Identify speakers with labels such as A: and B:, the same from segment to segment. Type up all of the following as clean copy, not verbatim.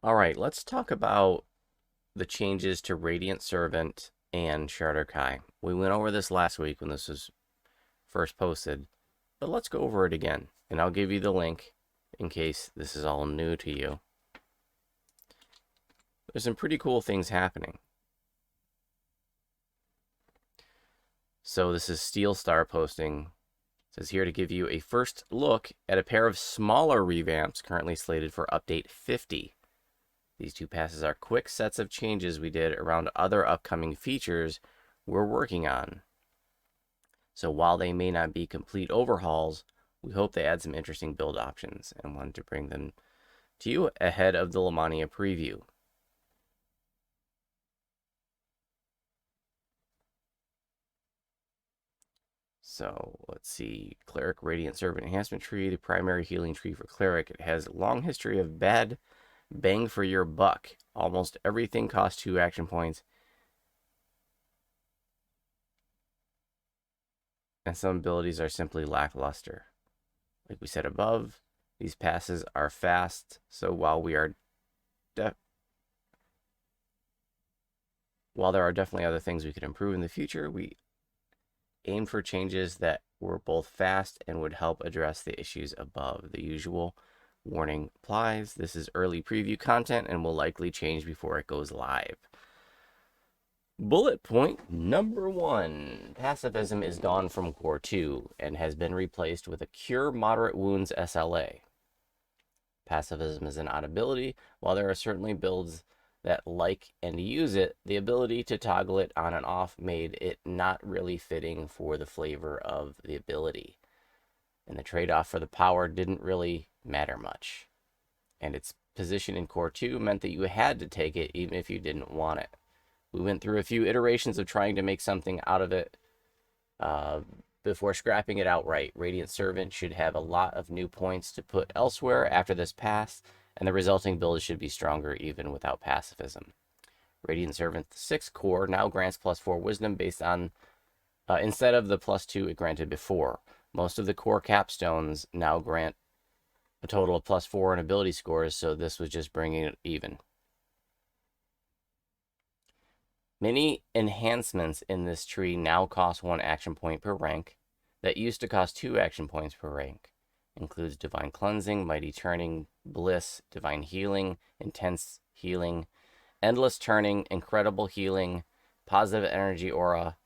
A: All right, let's talk about the changes to Radiant Servant and Shadar-kai. We went over this last week when this was first posted, but let's go over it again, and I'll give you the link in case this is all new to you. There's some pretty cool things happening. So this is Steel Star posting. It says here to give you a first look at a pair of smaller revamps currently slated for update 50. These two passes are quick sets of changes we did around other upcoming features we're working on. So while they may not be complete overhauls, we hope they add some interesting build options and wanted to bring them to you ahead of the Lamania preview. So let's see, Cleric Radiant Servant Enhancement Tree, the primary healing tree for Cleric. It has a long history of bad bang for your buck. Almost everything costs 2 action points, and some abilities are simply lackluster. Like we said above, these passes are fast, so while there are definitely other things we could improve in the future, we aim for changes that were both fast and would help address the issues above. The usual warning applies. This is early preview content and will likely change before it goes live. Bullet point number 1. Pacifism is gone from Core 2 and has been replaced with a Cure Moderate Wounds SLA. Pacifism is an odd ability. While there are certainly builds that like and use it, the ability to toggle it on and off made it not really fitting for the flavor of the ability. And the trade-off for the power didn't really matter much. And its position in Core 2 meant that you had to take it even if you didn't want it. We went through a few iterations of trying to make something out of it before scrapping it outright. Radiant Servant should have a lot of new points to put elsewhere after this pass, and the resulting build should be stronger even without pacifism. Radiant Servant 6 core now grants +4 wisdom based on, instead of the +2 it granted before. Most of the core capstones now grant a total of +4 in ability scores, so this was just bringing it even. Many enhancements in this tree now cost 1 action point per rank that used to cost 2 action points per rank. Includes Divine Cleansing, Mighty Turning, Bliss, Divine Healing, Intense Healing, Endless Turning, Incredible Healing, Positive Energy Aura,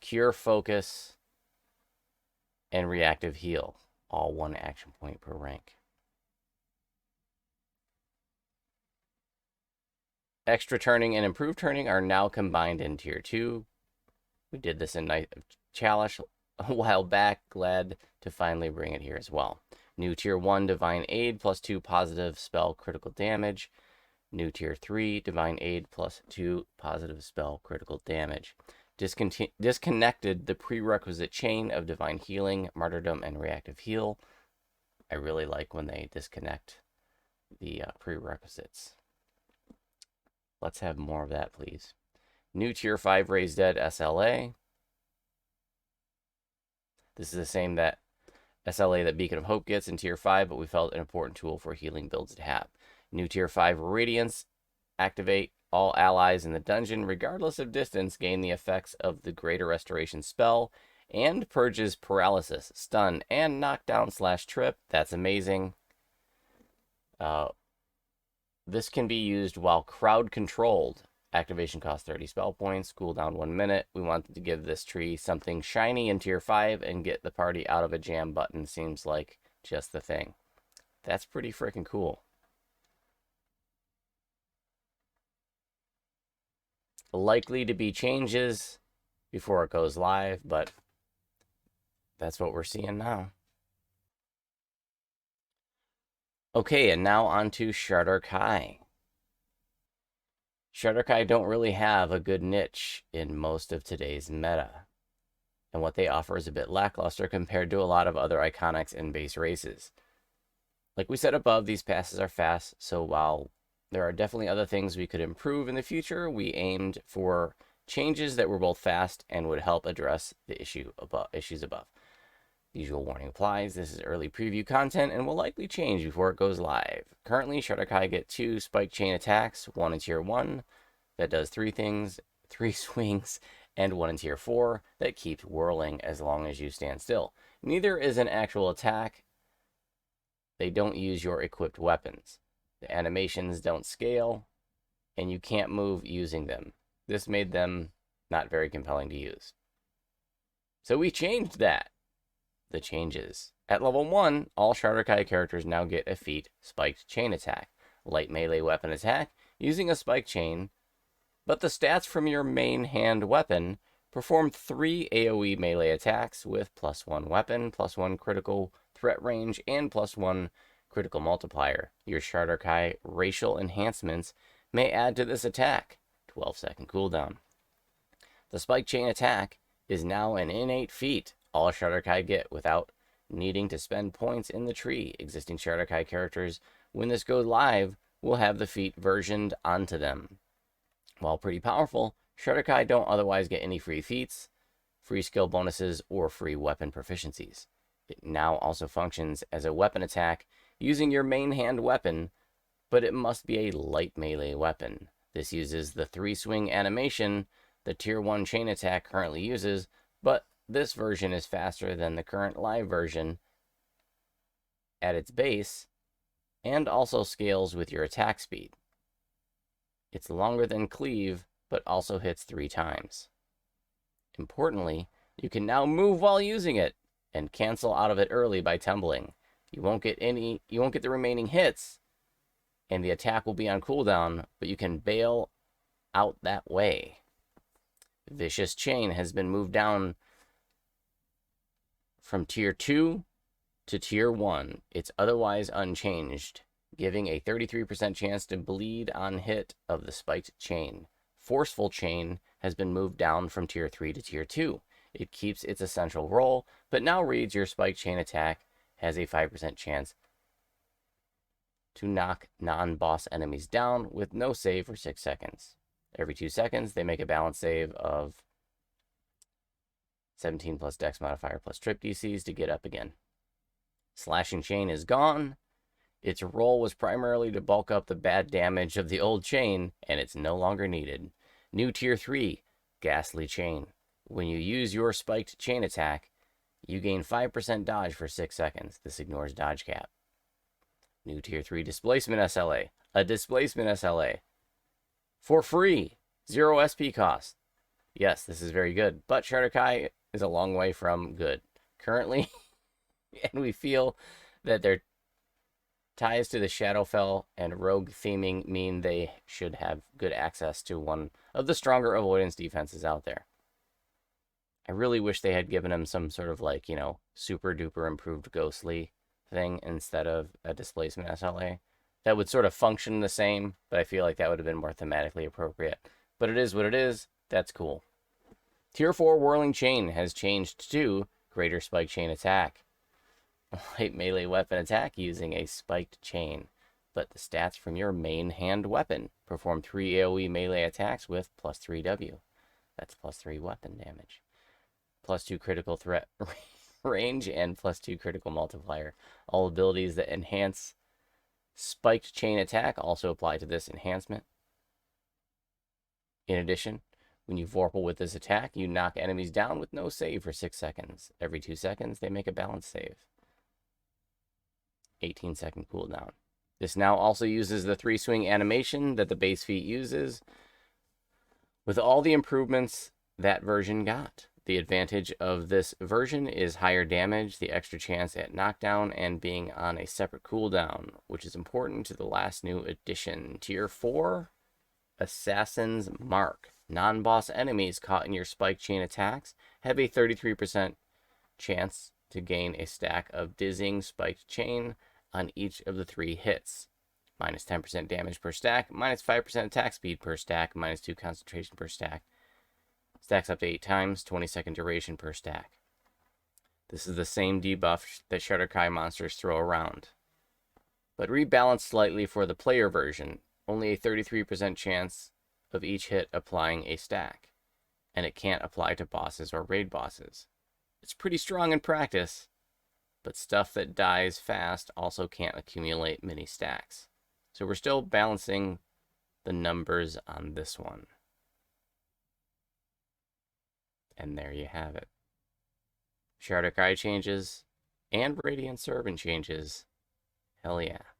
A: Cure Focus, and Reactive Heal. All 1 action point per rank. Extra Turning and Improved Turning are now combined in Tier 2. We did this in Night of Chalice a while back. Glad to finally bring it here as well. New Tier 1 Divine Aid +2 positive spell critical damage. New Tier 3 Divine Aid +2 positive spell critical damage. Disconnected the prerequisite chain of Divine Healing, Martyrdom, and Reactive Heal. I really like when they disconnect the prerequisites. Let's have more of that, please. New Tier 5 Raise Dead SLA. This is the same that SLA that Beacon of Hope gets in Tier 5, but we felt an important tool for healing builds to have. New Tier 5 Radiance. Activate all allies in the dungeon, regardless of distance, gain the effects of the Greater Restoration spell, and purges paralysis, stun, and knockdown/trip. That's amazing. This can be used while crowd controlled. Activation costs 30 spell points, cooldown 1 minute. We wanted to give this tree something shiny in Tier 5 and get the party out of a jam button. Seems like just the thing. That's pretty freaking cool. Likely to be changes before it goes live, but that's what we're seeing now. Okay, and now on to Shadar-kai. Shadar-kai don't really have a good niche in most of today's meta, and what they offer is a bit lackluster compared to a lot of other iconics and base races. Like we said above, these passes are fast, so while there are definitely other things we could improve in the future, we aimed for changes that were both fast and would help address the issues above. Usual warning applies. This is early preview content and will likely change before it goes live. Currently, Shadar-kai get 2 spike chain attacks, one in tier 1 that does 3 things, 3 swings, and one in tier 4 that keeps whirling as long as you stand still. Neither is an actual attack. They don't use your equipped weapons. The animations don't scale, and you can't move using them. This made them not very compelling to use. So we changed that. The changes. At level 1, all Shadar-kai characters now get a feat spiked chain attack. Light melee weapon attack using a spike chain, but the stats from your main hand weapon perform 3 AoE melee attacks with +1 weapon, +1 critical threat range, and +1 critical multiplier. Your Shadar-kai racial enhancements may add to this attack. 12-second cooldown. The spike chain attack is now an innate feat all Shadar-kai get without needing to spend points in the tree. Existing Shadar-kai characters, when this goes live, will have the feat versioned onto them. While pretty powerful, Shadar-kai don't otherwise get any free feats, free skill bonuses, or free weapon proficiencies. It now also functions as a weapon attack using your main hand weapon, but it must be a light melee weapon. This uses the 3-swing animation the tier 1 chain attack currently uses, but this version is faster than the current live version at its base, and also scales with your attack speed. It's longer than cleave, but also hits 3 times. Importantly, you can now move while using it, and cancel out of it early by tumbling. You won't get the remaining hits, and the attack will be on cooldown, but you can bail out that way. Vicious Chain has been moved down from tier 2 to tier 1. It's otherwise unchanged, giving a 33% chance to bleed on hit of the spiked chain. Forceful Chain has been moved down from tier 3 to tier 2. It keeps its essential role, but now reads your spiked chain attack has a 5% chance to knock non-boss enemies down with no save for 6 seconds. Every 2 seconds, they make a balance save of 17 plus dex modifier plus trip DCs to get up again. Slashing Chain is gone. Its role was primarily to bulk up the bad damage of the old chain, and it's no longer needed. New tier 3, Ghastly Chain. When you use your spiked chain attack, you gain 5% dodge for 6 seconds. This ignores dodge cap. New tier 3, Displacement SLA. A Displacement SLA. For free. 0 SP cost. Yes, this is very good, but Shadar-kai is a long way from good currently, and we feel that their ties to the Shadowfell and Rogue theming mean they should have good access to one of the stronger avoidance defenses out there. I really wish they had given him some sort of, like, super duper improved ghostly thing instead of a displacement SLA. That would sort of function the same, but I feel like that would have been more thematically appropriate. But it is what it is. That's cool. Tier 4 Whirling Chain has changed to Greater Spike Chain Attack. Light melee weapon attack using a spiked chain. But the stats from your main hand weapon perform 3 AoE melee attacks with +3 W. That's +3 weapon damage. +2 critical threat range and +2 critical multiplier. All abilities that enhance spiked chain attack also apply to this enhancement. In addition, when you vorpal with this attack, you knock enemies down with no save for 6 seconds. Every 2 seconds, they make a balance save. 18-second cooldown. This now also uses the 3-swing animation that the base feat uses, with all the improvements that version got. The advantage of this version is higher damage, the extra chance at knockdown, and being on a separate cooldown, which is important to the last new addition. Tier 4, Assassin's Mark. Non-boss enemies caught in your spike chain attacks have a 33% chance to gain a stack of dizzying spiked chain on each of the 3 hits. Minus 10% damage per stack, minus 5% attack speed per stack, minus 2 concentration per stack. Stacks up to 8 times, 20-second duration per stack. This is the same debuff that Shadar-kai monsters throw around, but rebalanced slightly for the player version. Only a 33% chance of each hit applying a stack, and it can't apply to bosses or raid bosses. It's pretty strong in practice, but stuff that dies fast also can't accumulate many stacks. So we're still balancing the numbers on this one. And there you have it. Shadar-kai changes and Radiant Servant changes. Hell yeah.